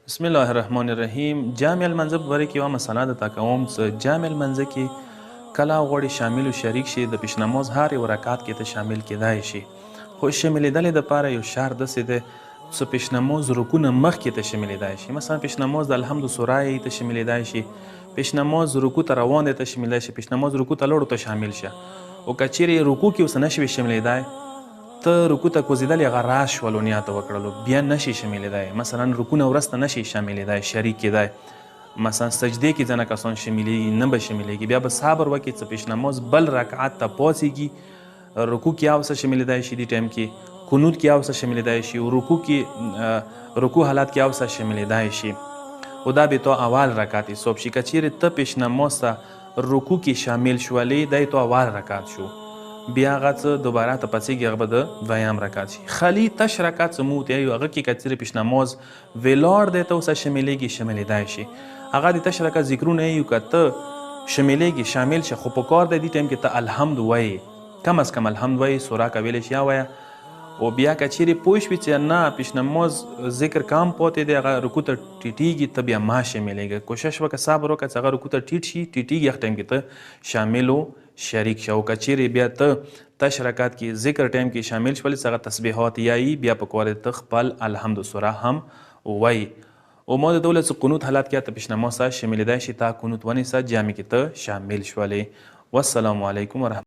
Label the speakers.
Speaker 1: بسم الله الرحمن الرحیم. جامع المنځه په باره کې یوه مسله درته کوم چې جامع المنځه کې کله غواړي شامل و شریک شي د پیش نماز هر یو رکعت کې ته شامل کیدای شي، خو شاملېدلې دپاره یو شرط داسې دی چې پیش نماز رکوع نه مخکې ته شاملېدای شي. مثلا پیش نماز د الحمد سوره یې ته شاملېدای شي، پیش نماز رکوع ته روان دی ته شاملېدای شي، پیش نماز رکوع ته لاړو ته شامل شه. او که چیرې رکوع کې اوس نه شوې شاملېدای، ته رکوع ته کوزېدل هغه راز شولو نیت وکړلو بیا نشي شاملېدای. مثلا رکوع نه وروسته نشي شاملېدای شریک کېدای. مثلا سجدې کې ځینې کسان شاملېږي، نه به شاملېږي، بیا به صبر وکړي چې پیش نماز بل رکعت ته پاڅېږي. رکوع کې یو څه شاملېدای شي دې ټایم کې، قنوت کې یو څه شاملېدای شي، او رکوع کې رکوع حالت کې یو څه شاملېدای شي. او دا به تو اول رکعت حساب شي. که چیرې ته پیش نماز ته رکوع کې شامل شولې دی تو اول رکعت شو، بیا هغه څه دوباره ته پڅېږي هغه به د دویم رکعت شي. خالي تش رکعت څه موږ ته یو هغه کې که چیرې پیش نماز ولاړ دی ته اوسه شاملېږي شاملېدای شي. هغه د تش رکعت ذکرونه یو که ته شاملېږي شامل شه، خو په کار دی دې ټایم کې ته الحمد وایې، کم از کم الحمد وایې، سوره کولی شي وایه. او بیا که چیرې پوه شوې چې نه پیش نماز ذکر کم پاتې دی، هغه رکوع ته ټیټېږي، ته بیا ما شاملېږه. کوشش وکړه صبر وکړه چې هغه رکوع ته ټیټ شي، ټیټېږي هغه ټایم کې ته شامل و شریک شه. او که چیرې بیا ته تش رکعت کې ذکر ټایم کې شامل شولې چې هغه تسبیحات یایي، بیا په کار ته خپل الحمد سوره هم وایي. او ما د دولت قنوت حالت کې ته پیش نماز سره شاملېدای شي، تا قنوت ونیسه جامع کې ته شامل شولې. والسلام علیکم ورحمت